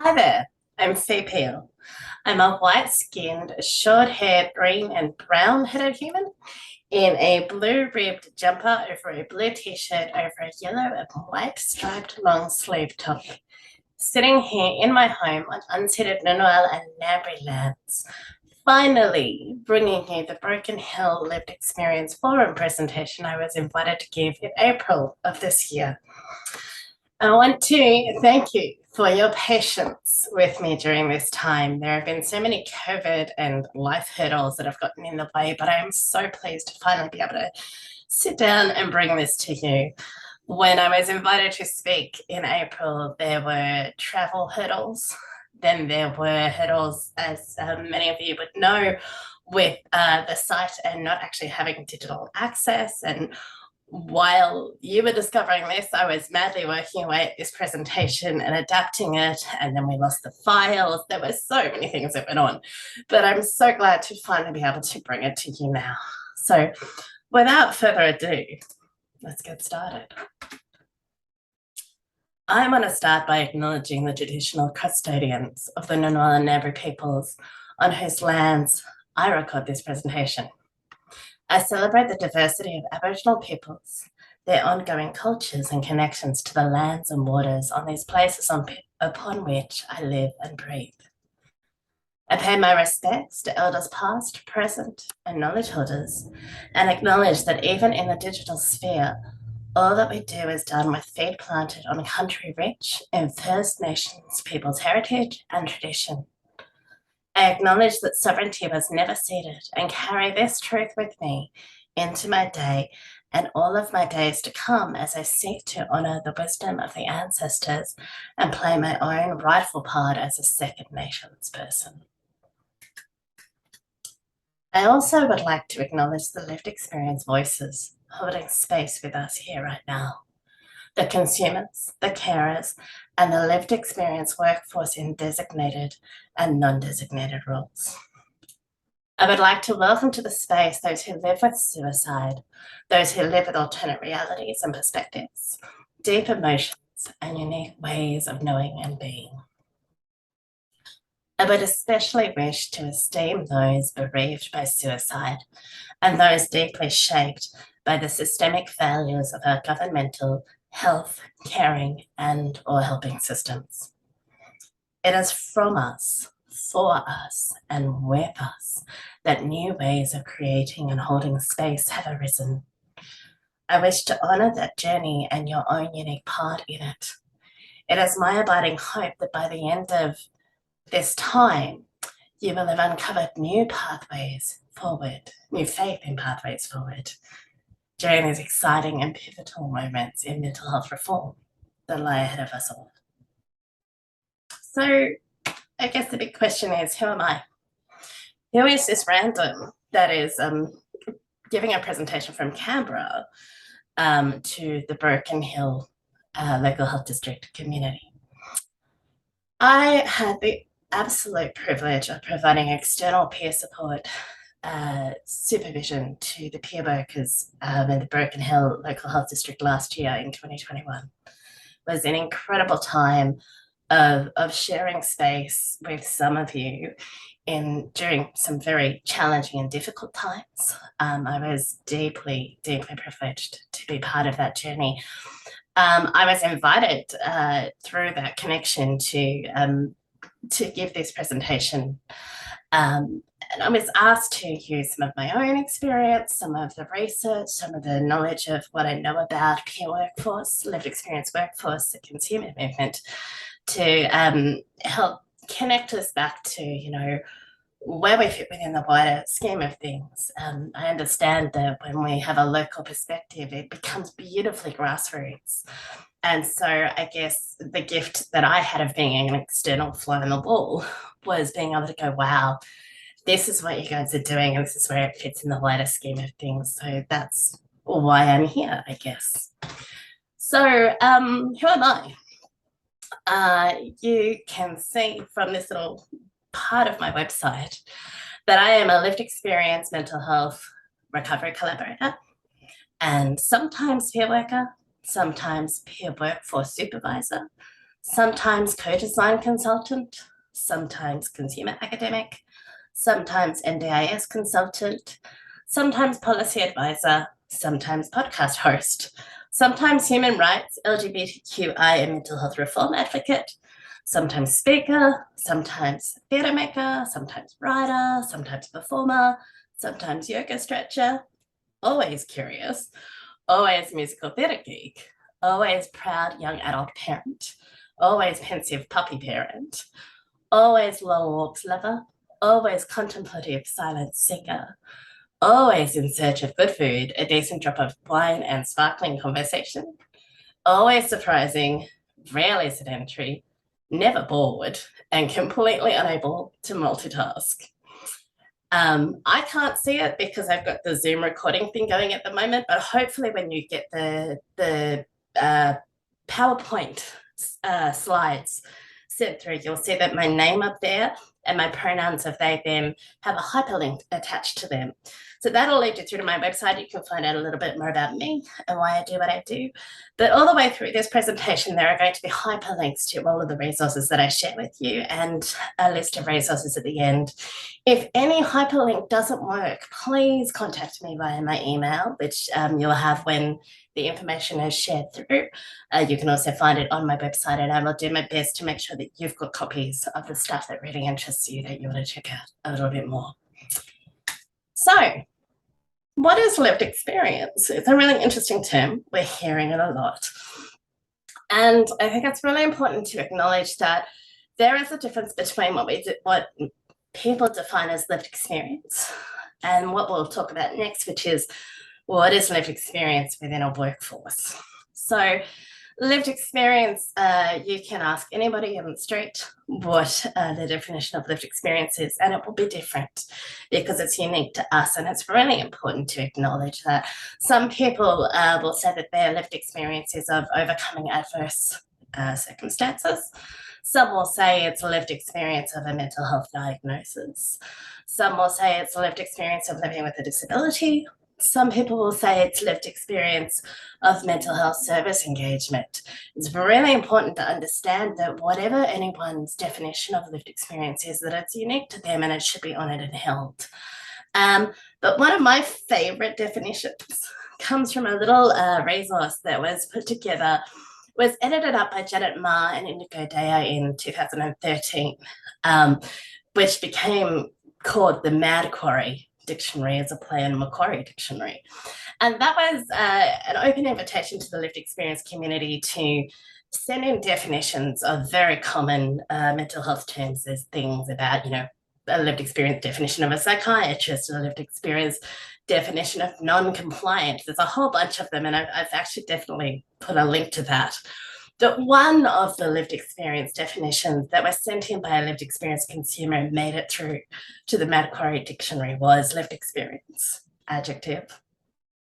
Hi there, I'm Peel. I'm a white-skinned, short-haired, green and brown-headed human in a blue-ribbed jumper over a blue t-shirt over a yellow and white striped long-sleeve top, sitting here in my home on unceded Ngunnawal and Ngambri lands, finally bringing you the Broken Hill Lived Experience Forum presentation I was invited to give in April of this year. I want to thank you for your patience with me during this time. There have been so many COVID and life hurdles that have gotten in the way, but I am so pleased to finally be able to sit down and bring this to you. When I was invited to speak in April, there were travel hurdles. Then there were hurdles, as many of you would know, with the site and not actually having digital access. And while you were discovering this, I was madly working away at this presentation and adapting it, and then we lost the files. There were so many things that went on, but I'm so glad to finally be able to bring it to you now. So without further ado, let's get started. I want to start by acknowledging the traditional custodians of the Ngunnawal and Ngambri peoples on whose lands I record this presentation. I celebrate the diversity of Aboriginal peoples, their ongoing cultures and connections to the lands and waters on these places upon which I live and breathe. I pay my respects to elders past, present, and knowledge holders, and acknowledge that even in the digital sphere, all that we do is done with feet planted on country rich in First Nations people's heritage and tradition. I acknowledge that sovereignty was never ceded and carry this truth with me into my day and all of my days to come as I seek to honour the wisdom of the ancestors and play my own rightful part as a Second Nations person. I also would like to acknowledge the lived experience voices holding space with us here right now. The consumers, the carers, and the lived experience workforce in designated and non-designated roles. I would like to welcome to the space those who live with suicide, those who live with alternate realities and perspectives, deep emotions, and unique ways of knowing and being. I would especially wish to esteem those bereaved by suicide and those deeply shaped by the systemic failures of our governmental, health, caring, and or helping systems. It is from us, for us, and with us that new ways of creating and holding space have arisen. I wish to honour that journey and your own unique part in it. It is my abiding hope that by the end of this time, you will have uncovered new pathways forward, new faith in pathways forward during these exciting and pivotal moments in mental health reform that lie ahead of us all. So I guess the big question is, who am I? Who is this random that is giving a presentation from Canberra to the Broken Hill local health district community? I had the absolute privilege of providing external peer support supervision to the peer workers in the Broken Hill local health district last year in 2021. It was an incredible time of sharing space with some of you during some very challenging and difficult times. I was deeply, deeply privileged to be part of that journey. I was invited through that connection to give this presentation. And I was asked to use some of my own experience, some of the research, some of the knowledge of what I know about peer workforce, lived experience workforce, the consumer movement, to help connect us back to, where we fit within the wider scheme of things. I understand that when we have a local perspective, it becomes beautifully grassroots. And so I guess the gift that I had of being an external fly on the wall was being able to go, wow, this is what you guys are doing, and this is where it fits in the wider scheme of things. So that's why I'm here, I guess. So who am I? You can see from this little part of my website that I am a lived experience mental health recovery collaborator and sometimes peer worker, sometimes peer workforce supervisor, sometimes co-design consultant, sometimes consumer academic, sometimes NDIS consultant, sometimes policy advisor, sometimes podcast host, sometimes human rights, LGBTQI and mental health reform advocate, sometimes speaker, sometimes theatre maker, sometimes writer, sometimes performer, sometimes yoga stretcher, always curious, always musical theatre geek, always proud young adult parent, always pensive puppy parent, always long walks lover, always contemplative silence seeker, always in search of good food, a decent drop of wine and sparkling conversation, always surprising, rarely sedentary, never bored, and completely unable to multitask. I can't see it because I've got the Zoom recording thing going at the moment, but hopefully when you get the PowerPoint slides sent through, you'll see that my name up there and my pronouns of they, them have a hyperlink attached to them. So that'll lead you through to my website. You can find out a little bit more about me and why I do what I do. But all the way through this presentation, there are going to be hyperlinks to all of the resources that I share with you and a list of resources at the end. If any hyperlink doesn't work, please contact me via my email, which you'll have when the information is shared through. You can also find it on my website, and I will do my best to make sure that you've got copies of the stuff that really interests you that you want to check out a little bit more. So, what is lived experience? It's a really interesting term. We're hearing it a lot. And I think it's really important to acknowledge that there is a difference between what people define as lived experience and what we'll talk about next, which is what is lived experience within a workforce. So lived experience, you can ask anybody on the street what the definition of lived experience is, and it will be different because it's unique to us. And it's really important to acknowledge that some people will say that their lived experiences of overcoming adverse circumstances. Some will say it's a lived experience of a mental health diagnosis. Some will say it's a lived experience of living with a disability. Some people will say it's lived experience of mental health service engagement. It's really important to understand that whatever anyone's definition of lived experience is, that it's unique to them and it should be honoured and held. But one of my favourite definitions comes from a little resource that was put together, was edited up by Janet Ma and Indigo Daya in 2013, which became called the Mad Quarry Dictionary as a play on Macquarie Dictionary. And that was an open invitation to the lived experience community to send in definitions of very common mental health terms. There's things about, a lived experience definition of a psychiatrist, a lived experience definition of non-compliant. There's a whole bunch of them, and I've actually definitely put a link to that. But one of the lived experience definitions that was sent in by a lived experience consumer and made it through to the Macquarie Dictionary was lived experience, adjective.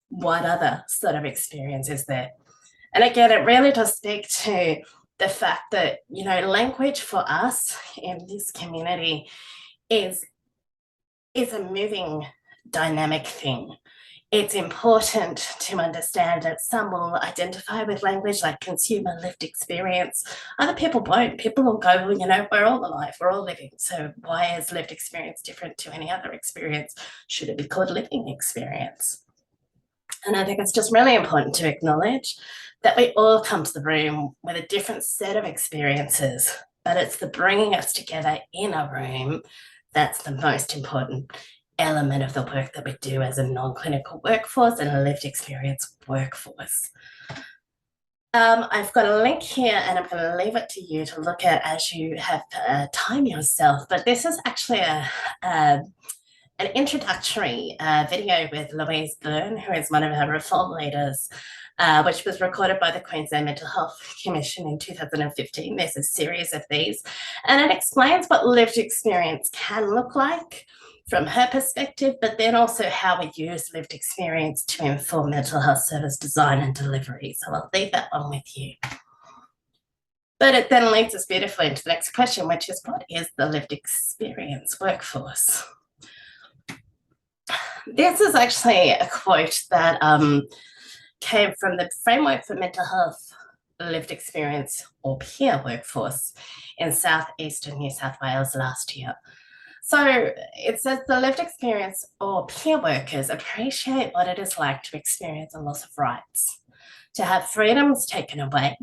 What other sort of experience is there? And again, it really does speak to the fact that, language for us in this community is a moving, dynamic thing. It's important to understand that some will identify with language like consumer lived experience. Other people won't. People will go, we're all alive, we're all living. So why is lived experience different to any other experience? Should it be called living experience? And I think it's just really important to acknowledge that we all come to the room with a different set of experiences, but it's the bringing us together in a room that's the most important element of the work that we do as a non-clinical workforce and a lived experience workforce. I've got a link here and I'm going to leave it to you to look at as you have time yourself, but this is actually an introductory video with Louise Byrne, who is one of our reform leaders, which was recorded by the Queensland Mental Health Commission in 2015. There's a series of these, and it explains what lived experience can look like from her perspective, but then also how we use lived experience to inform mental health service design and delivery. So I'll leave that one with you. But it then leads us beautifully into the next question, which is, what is the lived experience workforce? This is actually a quote that came from the Framework for Mental Health lived experience or peer workforce in southeastern New South Wales last year. So it says the lived experience or peer workers appreciate what it is like to experience a loss of rights, to have freedoms taken away,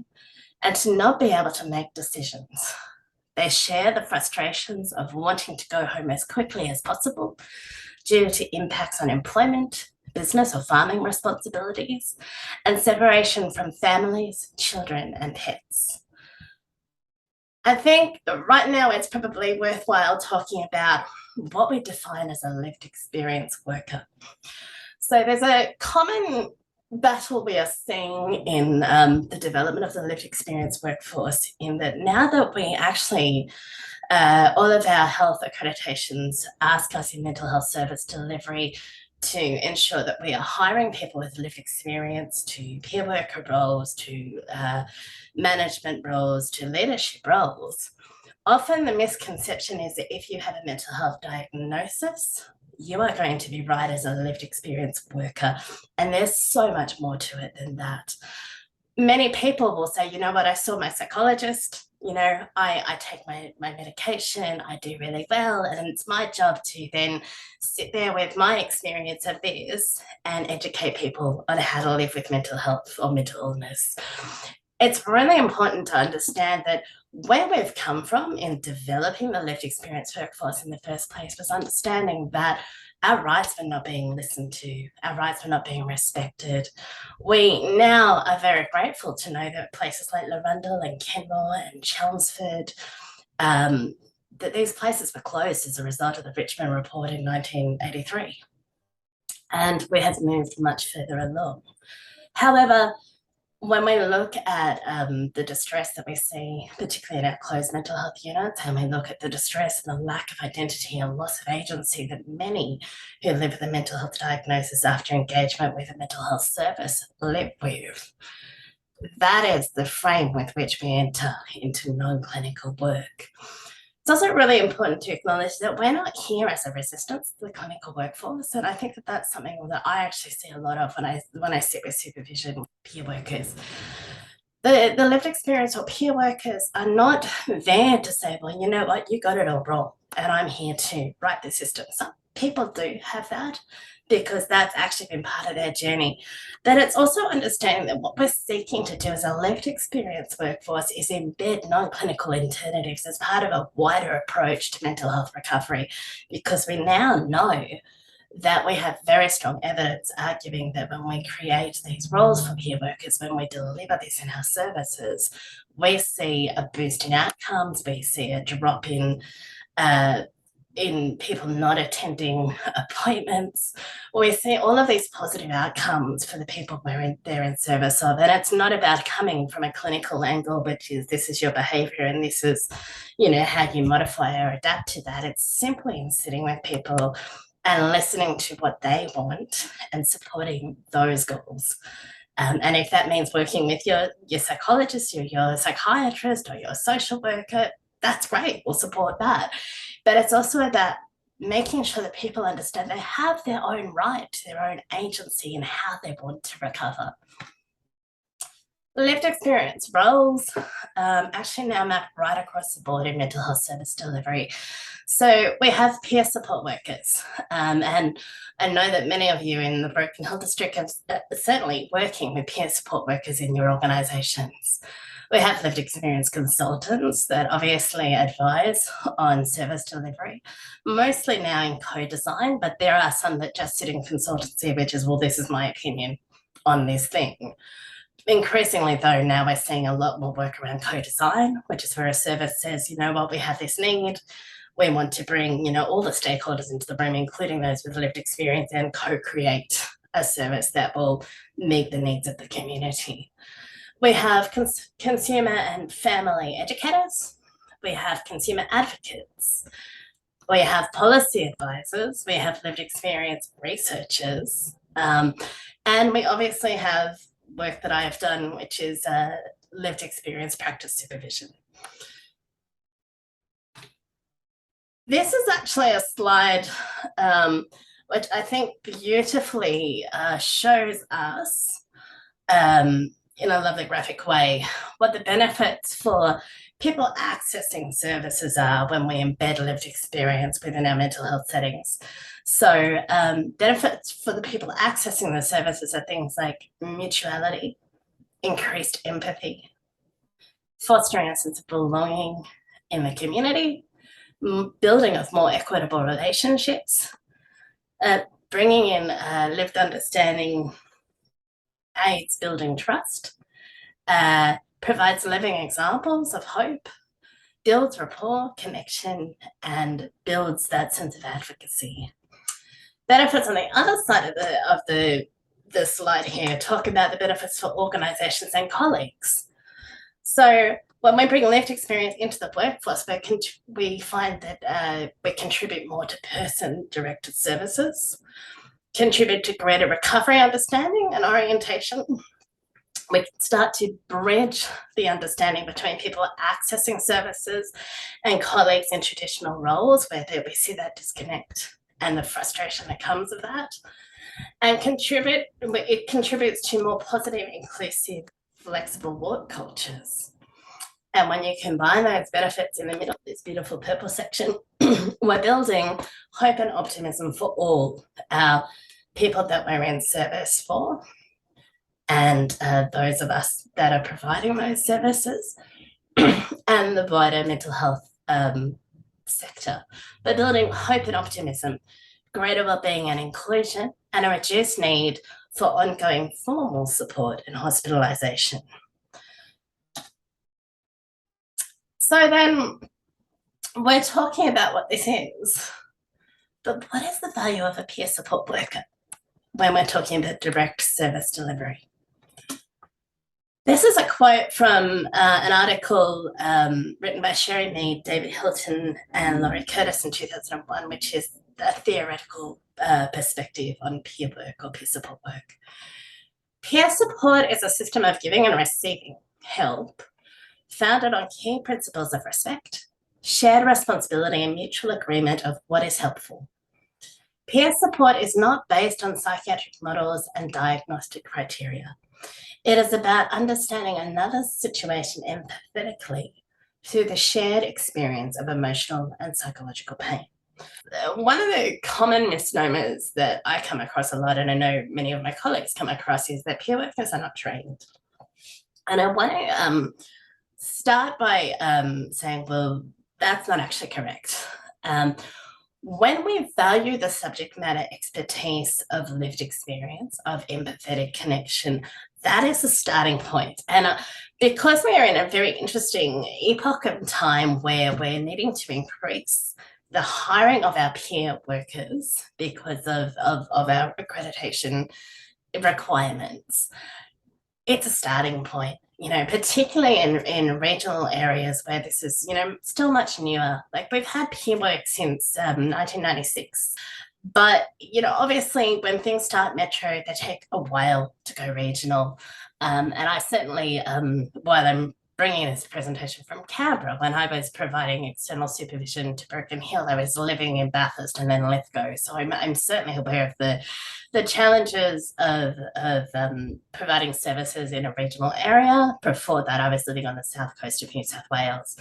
and to not be able to make decisions. They share the frustrations of wanting to go home as quickly as possible due to impacts on employment, business or farming responsibilities, and separation from families, children, and pets. I think right now it's probably worthwhile talking about what we define as a lived experience worker. So there's a common battle we are seeing in the development of the lived experience workforce, in that now that we actually all of our health accreditations ask us in mental health service delivery to ensure that we are hiring people with lived experience to peer worker roles, to management roles, to leadership roles. Often the misconception is that if you have a mental health diagnosis, you are going to be right as a lived experience worker. And there's so much more to it than that. Many people will say, you know what, I saw my psychologist, I take my medication, I do really well, and it's my job to then sit there with my experience of this and educate people on how to live with mental health or mental illness. It's really important to understand that where we've come from in developing the lived experience workforce in the first place was understanding that our rights were not being listened to, our rights were not being respected. We now are very grateful to know that places like Larundel and Kenmore and Chelmsford, that these places were closed as a result of the Richmond Report in 1983. And we have moved much further along. However, when we look at the distress that we see, particularly in our closed mental health units, and we look at the distress and the lack of identity and loss of agency that many who live with a mental health diagnosis after engagement with a mental health service live with, that is the frame with which we enter into non-clinical work. It's also really important to acknowledge that we're not here as a resistance to the clinical workforce, and I think that that's something that I actually see a lot of when I sit with supervision peer workers. The lived experience or peer workers are not there to say, well, you know what, you got it all wrong, and I'm here to right the system. Some people do have that, because that's actually been part of their journey. But it's also understanding that what we're seeking to do as a lived experience workforce is embed non-clinical alternatives as part of a wider approach to mental health recovery, because we now know that we have very strong evidence arguing that when we create these roles for peer workers, when we deliver this in our services, we see a boost in outcomes, we see a drop in people not attending appointments. We see all of these positive outcomes for the people we're there in service of. And it's not about coming from a clinical angle, which is this is your behaviour and this is, how you modify or adapt to that. It's simply in sitting with people and listening to what they want and supporting those goals. And if that means working with your psychologist or your psychiatrist or your social worker, that's great, we'll support that. But it's also about making sure that people understand they have their own right, their own agency in how they want to recover. Lived experience roles actually now map right across the board in mental health service delivery. So we have peer support workers, and I know that many of you in the Broken Hill District are certainly working with peer support workers in your organisations. We have lived experience consultants that obviously advise on service delivery, mostly now in co-design, but there are some that just sit in consultancy, which is, well, this is my opinion on this thing. Increasingly, though, now we're seeing a lot more work around co-design, which is where a service says, you know what, we have this need. We want to bring, all the stakeholders into the room, including those with lived experience, and co-create a service that will meet the needs of the community. We have consumer and family educators. We have consumer advocates. We have policy advisors. We have lived experience researchers. And we obviously have work that I have done, which is lived experience practice supervision. This is actually a slide which I think beautifully shows us in a lovely graphic way what the benefits for people accessing services are when we embed lived experience within our mental health settings. So, benefits for the people accessing the services are things like mutuality, increased empathy, fostering a sense of belonging in the community, building of more equitable relationships, uh, bringing in lived understanding aids building trust, provides living examples of hope, builds rapport, connection, and builds that sense of advocacy. Benefits on the other side of the slide here talk about the benefits for organizations and colleagues. So when we bring lived experience into the workforce, we find that we contribute more to person-directed services, contribute to greater recovery understanding and orientation. We can start to bridge the understanding between people accessing services and colleagues in traditional roles where we see that disconnect and the frustration that comes of that. And it contributes to more positive, inclusive, flexible work cultures. And when you combine those benefits in the middle of this beautiful purple section, we're building hope and optimism for all our people that we're in service for, and those of us that are providing those services, and the wider mental health sector. We're building hope and optimism, greater wellbeing and inclusion, and a reduced need for ongoing formal support and hospitalisation. So then we're talking about what this is, but what is the value of a peer support worker when we're talking about direct service delivery? This is a quote from an article written by Sherry Mead, David Hilton, and Laurie Curtis in 2001, which is a theoretical perspective on peer work or peer support work. Peer support is a system of giving and receiving help founded on key principles of respect, shared responsibility, and mutual agreement of what is helpful. Peer support is not based on psychiatric models and diagnostic criteria. It is about understanding another's situation empathetically through the shared experience of emotional and psychological pain. One of the common misnomers that I come across a lot, and I know many of my colleagues come across, is that peer workers are not trained. And I want to start by saying, well, that's not actually correct. When we value the subject matter expertise of lived experience, of empathetic connection, that is the starting point. And because we are in a very interesting epoch of time where we're needing to increase the hiring of our peer workers because of our accreditation requirements, it's a starting point, particularly in regional areas where this is, still much newer. Like we've had peer work since 1996. But, obviously when things start metro, they take a while to go regional. And I certainly, while I'm bringing this presentation from Canberra, when I was providing external supervision to Broken Hill, I was living in Bathurst and then Lithgow. So I'm certainly aware of the challenges of providing services in a regional area. Before that, I was living on the south coast of New South Wales.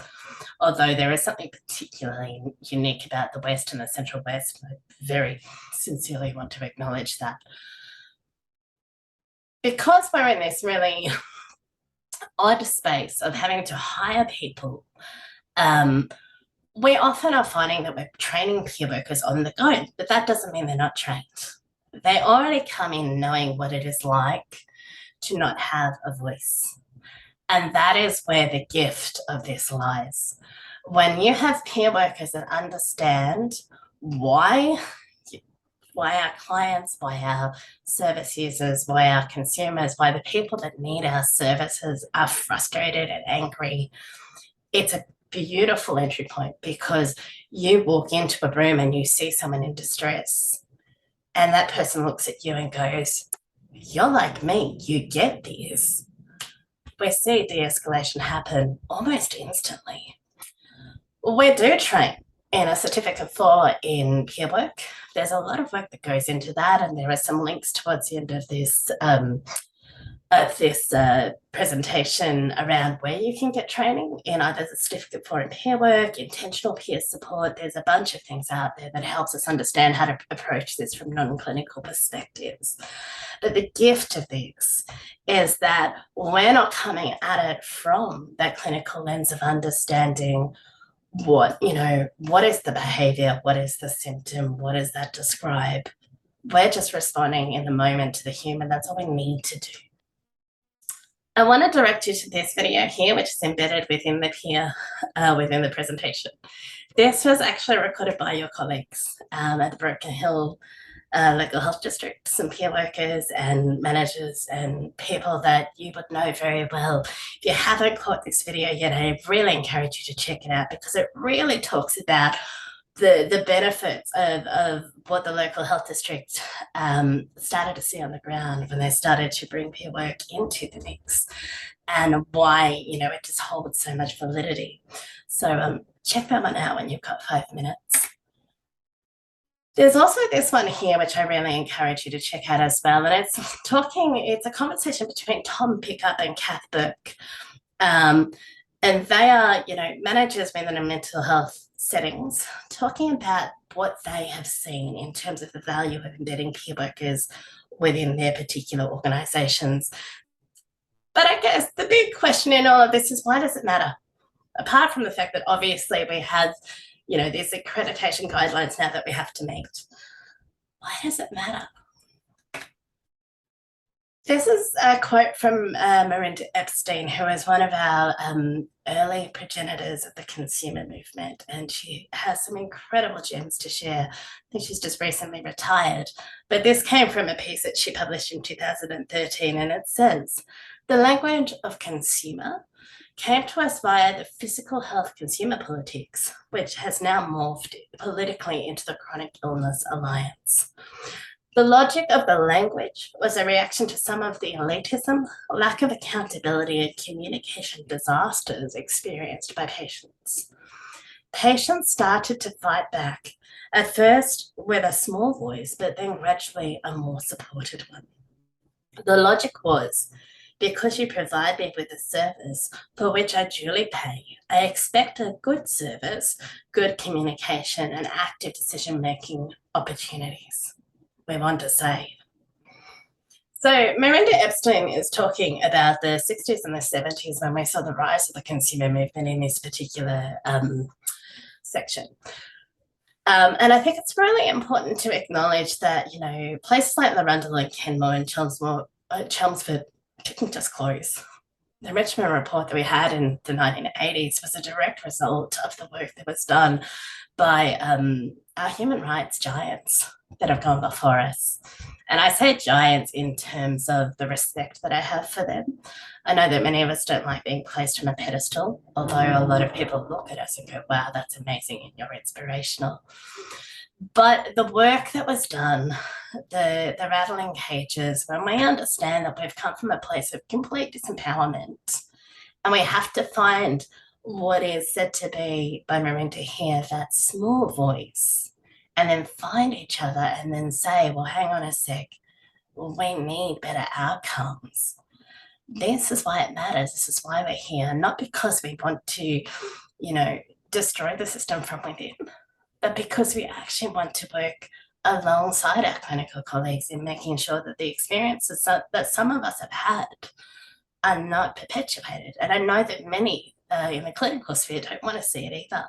Although there is something particularly unique about the West and the Central West, I very sincerely want to acknowledge that. Because we're in this really odd space of having to hire people, we often are finding that we're training peer workers on the go, but that doesn't mean they're not trained. They already come in knowing what it is like to not have a voice. And that is where the gift of this lies. When you have peer workers that understand why our clients, why our service users, why our consumers, why the people that need our services are frustrated and angry, it's a beautiful entry point, because you walk into a room and you see someone in distress and that person looks at you and goes, "You're like me, you get this." We see de-escalation happen almost instantly. We do train in a certificate for in peer work. There's a lot of work that goes into that, and there are some links towards the end of this of this presentation around where you can get training in either the certificate for in peer work, intentional peer support. There's a bunch of things out there that helps us understand how to approach this from non-clinical perspectives. But the gift of this is that we're not coming at it from that clinical lens of understanding what is the behavior, what is the symptom, what does that describe. We're just responding in the moment to the human. That's all we need to do. I want to direct you to this video here, which is embedded within the presentation. This was actually recorded by your colleagues at the Broken Hill local health district, some peer workers and managers and people that you would know very well. If you haven't caught this video yet, I really encourage you to check it out because it really talks about the benefits of what the local health district started to see on the ground when they started to bring peer work into the mix, and why it just holds so much validity. So check that one out when you've got 5 minutes. There's also this one here, which I really encourage you to check out as well. And it's a conversation between Tom Pickup and Kath Burke. And they are, managers within a mental health settings, talking about what they have seen in terms of the value of embedding peer workers within their particular organisations. But I guess the big question in all of this is, why does it matter? Apart from the fact that obviously we have, these accreditation guidelines now that we have to meet. Why does it matter? This is a quote from Miranda Epstein, who is one of our early progenitors of the consumer movement, and she has some incredible gems to share. I think she's just recently retired, but this came from a piece that she published in 2013, and it says, "The language of consumer came to us via the physical health consumer politics, which has now morphed politically into the chronic illness alliance. The logic of the language was a reaction to some of the elitism, lack of accountability, and communication disasters experienced by patients. Patients started to fight back, at first with a small voice, but then gradually a more supported one. The logic was, because you provide me with a service for which I duly pay, I expect a good service, good communication, and active decision-making opportunities. We want to say." So Miranda Epstein is talking about the 60s and the 70s when we saw the rise of the consumer movement in this particular section. And I think it's really important to acknowledge that, places like Larundel and Kenmore and Chelmsford didn't just close. The Richmond report that we had in the 1980s was a direct result of the work that was done by our human rights giants that have gone before us. And I say giants in terms of the respect that I have for them. I know that many of us don't like being placed on a pedestal, although a lot of people look at us and go, wow, that's amazing and you're inspirational. But the work that was done, the rattling cages, when we understand that we've come from a place of complete disempowerment, and we have to find what is said to be by Miranda here, that small voice, and then find each other and then say, well, hang on a sec, we need better outcomes. This is why it matters. This is why we're here, not because we want to, destroy the system from within, but because we actually want to work alongside our clinical colleagues in making sure that the experiences that some of us have had are not perpetuated. And I know that many in the clinical sphere don't want to see it either.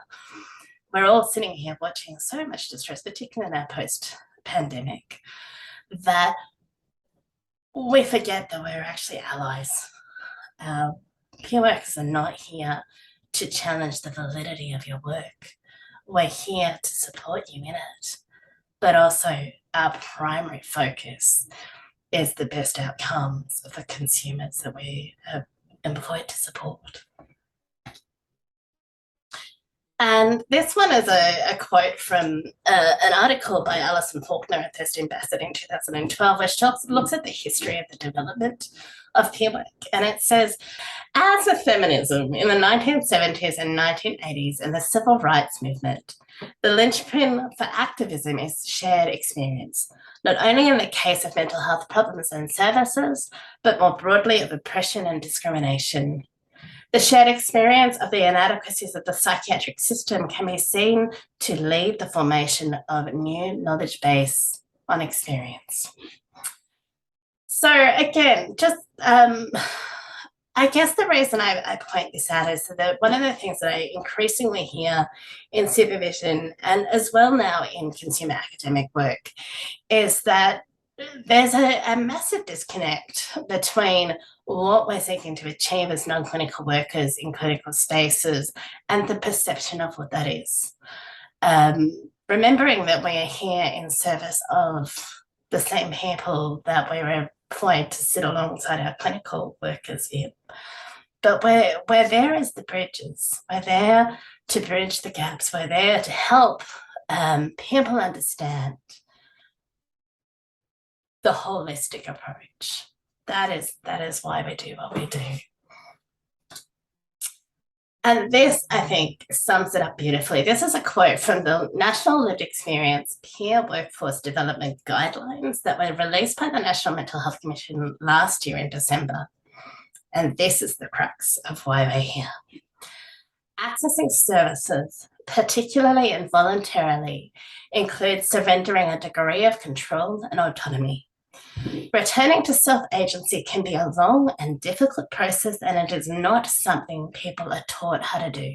We're all sitting here watching so much distress, particularly in our post-pandemic, that we forget that we're actually allies. Peer workers are not here to challenge the validity of your work. We're here to support you in it. But also our primary focus is the best outcomes of the consumers that we have employed to support. And this one is a quote from an article by Alison Faulkner and Thurston Bassett in 2012, which looks at the history of the development of peer work. And it says, as with feminism in the 1970s and 1980s and the civil rights movement, the linchpin for activism is shared experience, not only in the case of mental health problems and services, but more broadly of oppression and discrimination. The shared experience of the inadequacies of the psychiatric system can be seen to lead the formation of a new knowledge base on experience. So again, just I guess the reason I point this out is that one of the things that I increasingly hear in supervision and as well now in consumer academic work is that there's a massive disconnect between what we're seeking to achieve as non-clinical workers in clinical spaces and the perception of what that is. Remembering that we are here in service of the same people that we were employed to sit alongside our clinical workers in. But we're there as the bridges. We're there to bridge the gaps. We're there to help people understand the holistic approach. That is why we do what we do. And this, I think, sums it up beautifully. This is a quote from the National Lived Experience Peer Workforce Development Guidelines that were released by the National Mental Health Commission last year in December. And this is the crux of why we're here. Accessing services, particularly and voluntarily, includes surrendering a degree of control and autonomy. Returning to self-agency can be a long and difficult process, and it is not something people are taught how to do.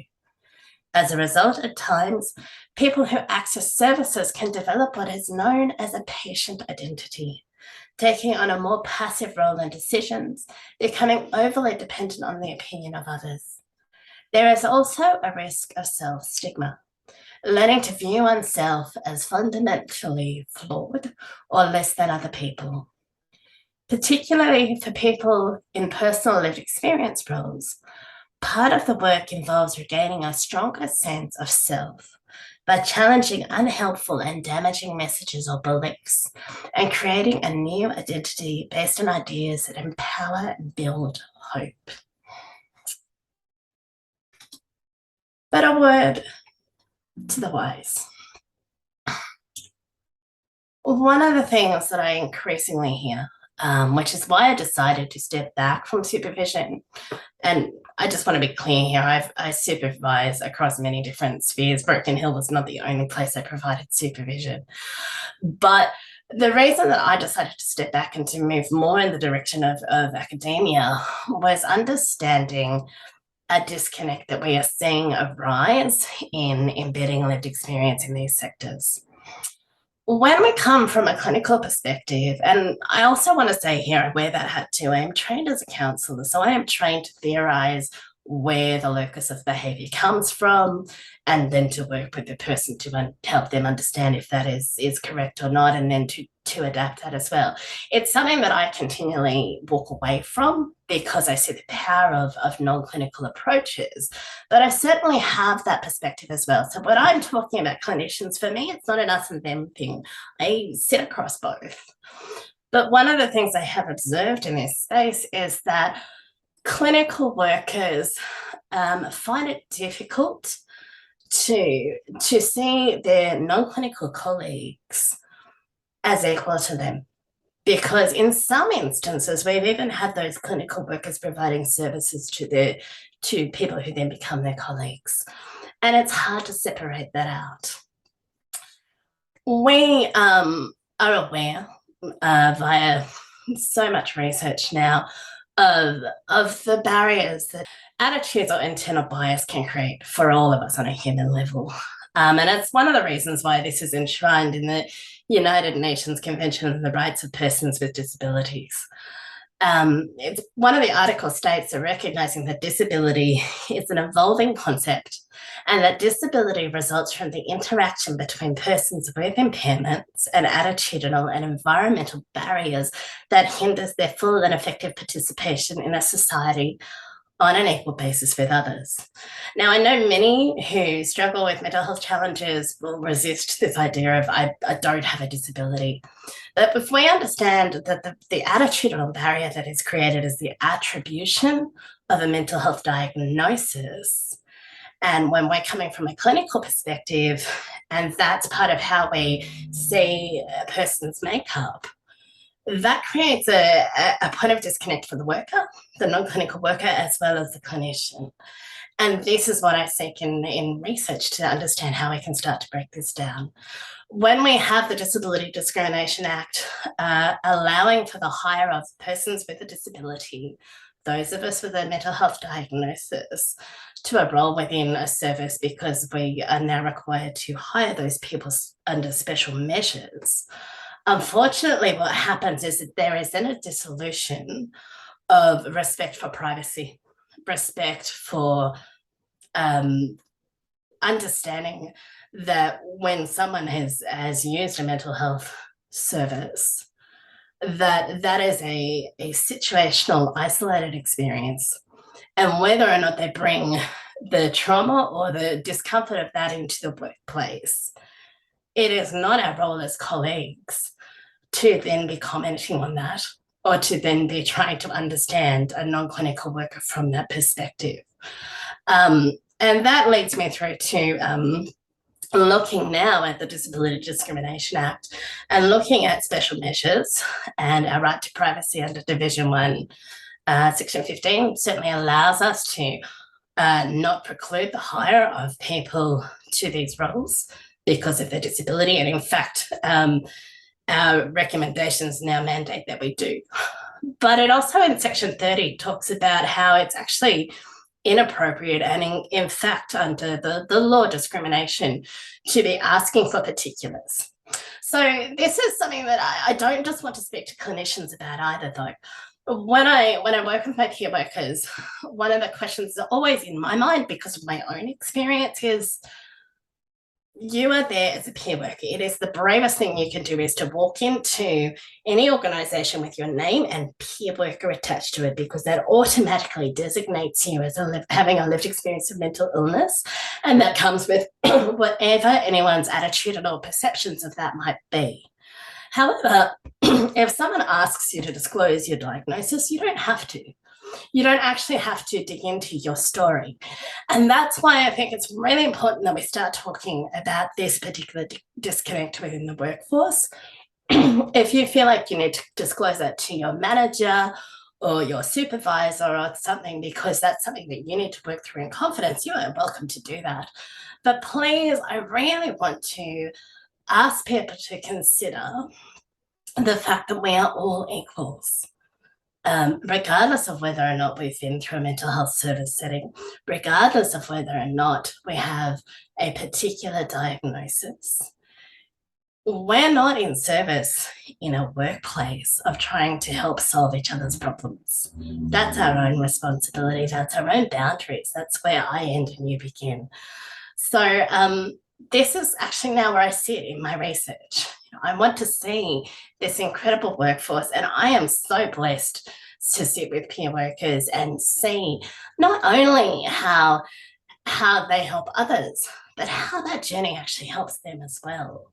As a result, at times, people who access services can develop what is known as a patient identity, taking on a more passive role in decisions, becoming overly dependent on the opinion of others. There is also a risk of self-stigma, learning to view oneself as fundamentally flawed or less than other people. Particularly for people in personal lived experience roles, part of the work involves regaining a stronger sense of self by challenging unhelpful and damaging messages or beliefs and creating a new identity based on ideas that empower and build hope. But a word to the wise. One of the things that I increasingly hear, which is why I decided to step back from supervision. And I just want to be clear here, I supervise across many different spheres. Broken Hill was not the only place I provided supervision. But the reason that I decided to step back and to move more in the direction of academia was understanding a disconnect that we are seeing arise in embedding lived experience in these sectors. When we come from a clinical perspective, and I also want to say here, I wear that hat too, I am trained as a counsellor, so I am trained to theorise where the locus of behaviour comes from, and then to work with the person to help them understand if that is correct or not, and then to adapt that as well. It's something that I continually walk away from because I see the power of non-clinical approaches, but I certainly have that perspective as well. So when I'm talking about clinicians, for me, it's not an us and them thing. I sit across both. But one of the things I have observed in this space is that clinical workers find it difficult to see their non-clinical colleagues as equal to them, because in some instances we've even had those clinical workers providing services to people who then become their colleagues, and it's hard to separate that out. We are aware via so much research now of the barriers that attitudes or internal bias can create for all of us on a human level. And it's one of the reasons why this is enshrined in the United Nations Convention on the Rights of Persons with Disabilities. One of the articles states that recognising that disability is an evolving concept and that disability results from the interaction between persons with impairments and attitudinal and environmental barriers that hinders their full and effective participation in a society on an equal basis with others. Now, I know many who struggle with mental health challenges will resist this idea of I don't have a disability. But if we understand that the attitudinal barrier that is created is the attribution of a mental health diagnosis, and when we're coming from a clinical perspective, and that's part of how we see a person's makeup, that creates a point of disconnect for the worker, the non-clinical worker, as well as the clinician. And this is what I seek in research to understand how we can start to break this down. When we have the Disability Discrimination Act allowing for the hire of persons with a disability, those of us with a mental health diagnosis, to a role within a service because we are now required to hire those people under special measures. Unfortunately, what happens is that there is then a dissolution of respect for privacy, respect for understanding that when someone has used a mental health service, that is a situational, isolated experience. And whether or not they bring the trauma or the discomfort of that into the workplace, it is not our role as colleagues to then be commenting on that or to then be trying to understand a non-clinical worker from that perspective. And that leads me through to looking now at the Disability Discrimination Act and looking at special measures and our right to privacy under Division 1, Section 15 certainly allows us to not preclude the hire of people to these roles because of their disability. And in fact, our recommendations now mandate that we do. But it also in Section 30 talks about how it's actually inappropriate and in fact under the law discrimination to be asking for particulars. So this is something that I don't just want to speak to clinicians about either though. When I work with my peer workers, one of the questions that always in my mind because of my own experience is, you are there as a peer worker. It is the bravest thing you can do is to walk into any organisation with your name and peer worker attached to it, because that automatically designates you as having a lived experience of mental illness, and that comes with whatever anyone's attitudinal perceptions of that might be. However, if someone asks you to disclose your diagnosis, you don't have to. You don't actually have to dig into your story. And that's why I think it's really important that we start talking about this particular disconnect within the workforce. If you feel like you need to disclose that to your manager or your supervisor or something, because that's something that you need to work through in confidence, you are welcome to do that. But please, I really want to ask people to consider the fact that we are all equals. Regardless of whether or not we've been through a mental health service setting, regardless of whether or not we have a particular diagnosis, we're not in service in a workplace of trying to help solve each other's problems. That's our own responsibility. That's our own boundaries. That's where I end and you begin. So this is actually now where I sit in my research. I want to see this incredible workforce, and I am so blessed to sit with peer workers and see not only how they help others, but how that journey actually helps them as well.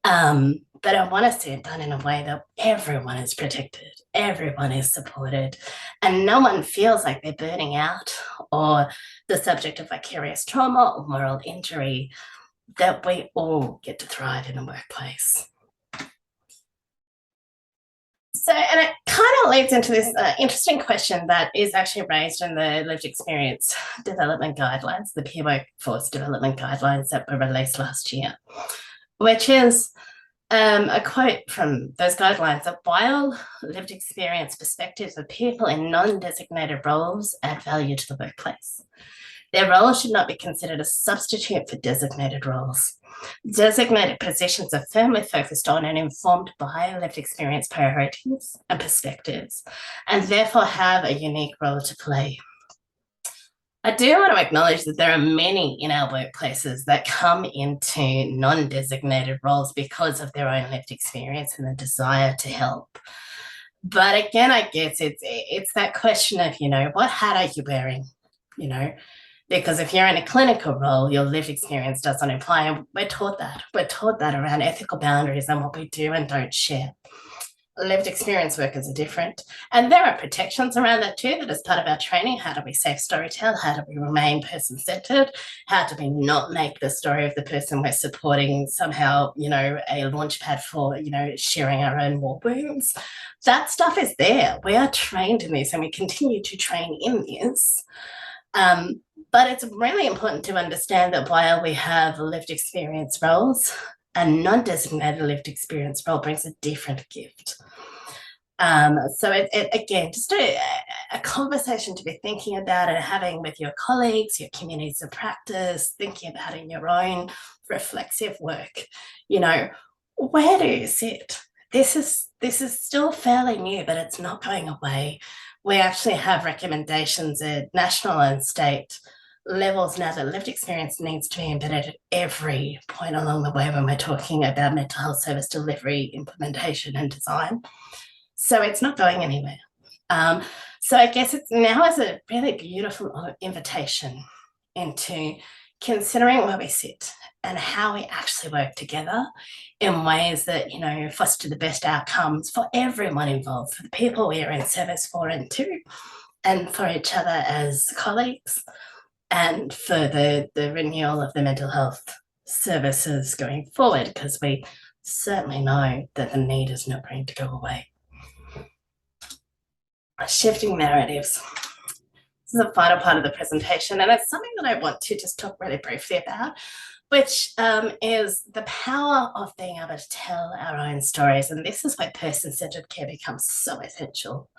But I want to see it done in a way that everyone is protected, everyone is supported, and no one feels like they're burning out or the subject of vicarious trauma or moral injury, that we all get to thrive in the workplace. So, and it kind of leads into this interesting question that is actually raised in the lived experience development guidelines, the peer workforce development guidelines that were released last year, which is a quote from those guidelines that while lived experience perspectives of people in non-designated roles add value to the workplace, their roles should not be considered a substitute for designated roles. Designated positions are firmly focused on and informed by lived experience priorities and perspectives, and therefore have a unique role to play. I do want to acknowledge that there are many in our workplaces that come into non-designated roles because of their own lived experience and the desire to help. But again, I guess it's that question of, what hat are you wearing? You know, because if you're in a clinical role, your lived experience doesn't apply. And we're taught that. We're taught that around ethical boundaries and what we do and don't share. Lived experience workers are different. And there are protections around that too, that as part of our training, how do we safe storytell? How do we remain person centered? How do we not make the story of the person we're supporting somehow, a launch pad for, sharing our own war wounds? That stuff is there. We are trained in this and we continue to train in this. But it's really important to understand that while we have lived experience roles, a non-designated lived experience role brings a different gift. So it again, just a conversation to be thinking about and having with your colleagues, your communities of practice, thinking about in your own reflexive work. Where do you sit? This is still fairly new, but it's not going away. We actually have recommendations at national and state levels now that lived experience needs to be embedded at every point along the way when we're talking about mental health service delivery, implementation, and design. So it's not going anywhere. So I guess it's now as a really beautiful invitation into considering where we sit and how we actually work together in ways that, foster the best outcomes for everyone involved, for the people we are in service for and to, and for each other as colleagues, and for the renewal of the mental health services going forward, because we certainly know that the need is not going to go away. Shifting narratives. This is the final part of the presentation, and it's something that I want to just talk really briefly about, which is the power of being able to tell our own stories. And this is where person-centered care becomes so essential.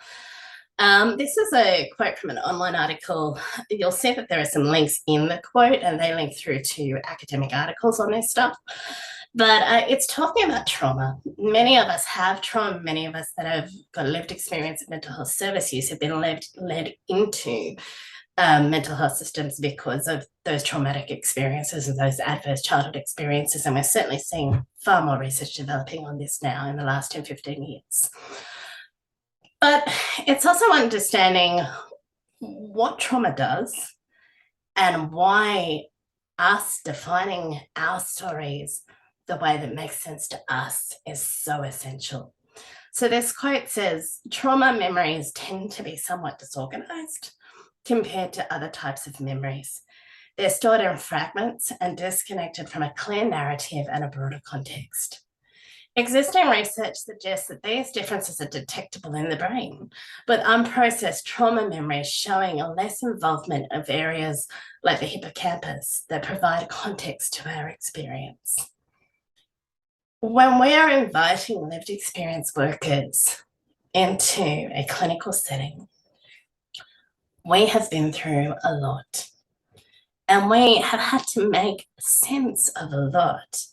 This is a quote from an online article. You'll see that there are some links in the quote, and they link through to academic articles on this stuff. But it's talking about trauma. Many of us have trauma. Many of us that have got lived experience of mental health service use have been led into mental health systems because of those traumatic experiences and those adverse childhood experiences. And we're certainly seeing far more research developing on this now in the last 10, 15 years. But it's also understanding what trauma does and why us defining our stories the way that makes sense to us is so essential. So this quote says, trauma memories tend to be somewhat disorganized compared to other types of memories. They're stored in fragments and disconnected from a clear narrative and a broader context. Existing research suggests that these differences are detectable in the brain, with unprocessed trauma memories showing a less involvement of areas like the hippocampus that provide context to our experience. When we are inviting lived experience workers into a clinical setting, we have been through a lot, and we have had to make sense of a lot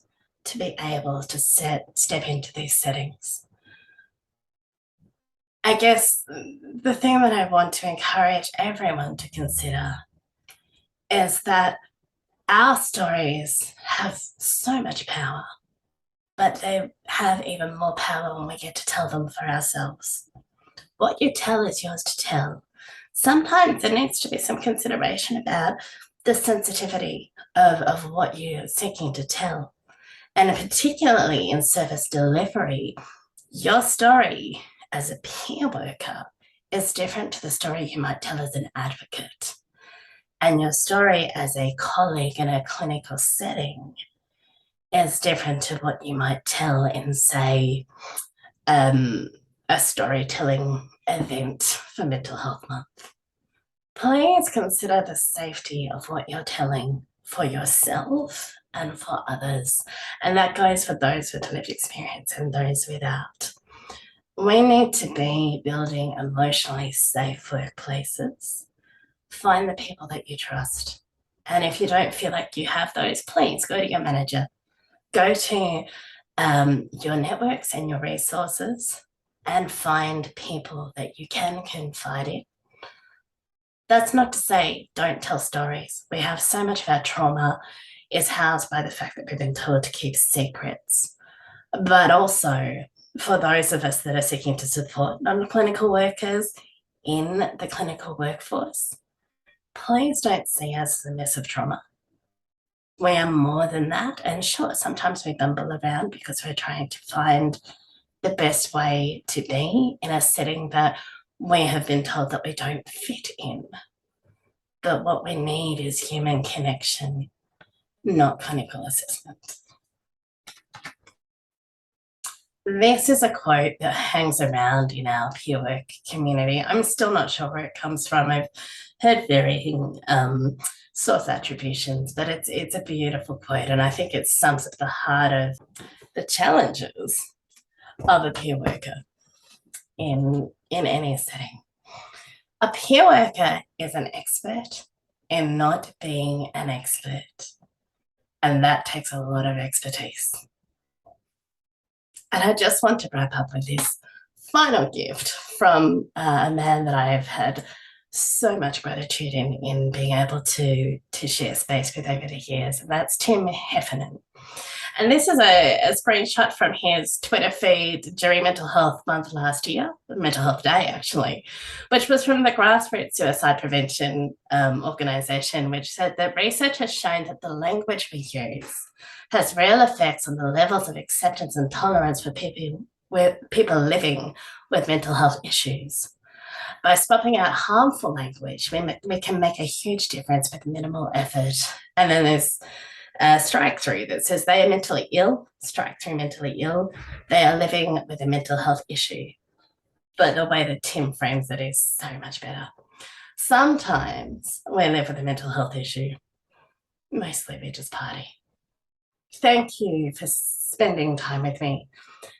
to be able to step into these settings. I guess the thing that I want to encourage everyone to consider is that our stories have so much power, but they have even more power when we get to tell them for ourselves. What you tell is yours to tell. Sometimes there needs to be some consideration about the sensitivity of what you're seeking to tell. And particularly in service delivery, your story as a peer worker is different to the story you might tell as an advocate. And your story as a colleague in a clinical setting is different to what you might tell in, say, a storytelling event for Mental Health Month. Please consider the safety of what you're telling for yourself and for others. And that goes for those with lived experience and those without. We need to be building emotionally safe workplaces. Find the people that you trust. And if you don't feel like you have those, please go to your manager. Go to your networks and your resources and find people that you can confide in. That's not to say don't tell stories. We have so much of our trauma is housed by the fact that we've been told to keep secrets. But also, for those of us that are seeking to support non-clinical workers in the clinical workforce, please don't see us as a mess of trauma. We are more than that. And sure, sometimes we bumble around because we're trying to find the best way to be in a setting that we have been told that we don't fit in. But what we need is human connection, not clinical assessment. This is a quote that hangs around in our peer work community. I'm still not sure where it comes from. I've heard varying source attributions, but it's a beautiful quote, and I think it sums up the heart of the challenges of a peer worker in any setting. A peer worker is an expert in not being an expert, and that takes a lot of expertise. And I just want to wrap up with this final gift from a man that I've had so much gratitude in being able to share space with over the years. And that's Tim Heffernan. And this is a screenshot from his Twitter feed during Mental Health Month last year, Mental Health Day actually, which was from the Grassroots Suicide Prevention organisation, which said that research has shown that the language we use has real effects on the levels of acceptance and tolerance for people living with mental health issues. By swapping out harmful language, we can make a huge difference with minimal effort. And then there's a strike through that says they are mentally ill, strike through mentally ill. They are living with a mental health issue. But the way that Tim frames it is so much better. Sometimes we live with a mental health issue. Mostly we just party. Thank you for spending time with me.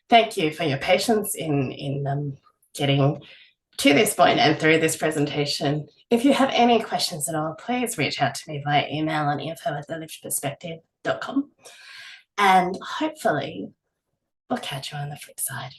Thank you for your patience in getting to this point and through this presentation. If you have any questions at all, please reach out to me via email on info@thelivedperspective.com. And hopefully we'll catch you on the flip side.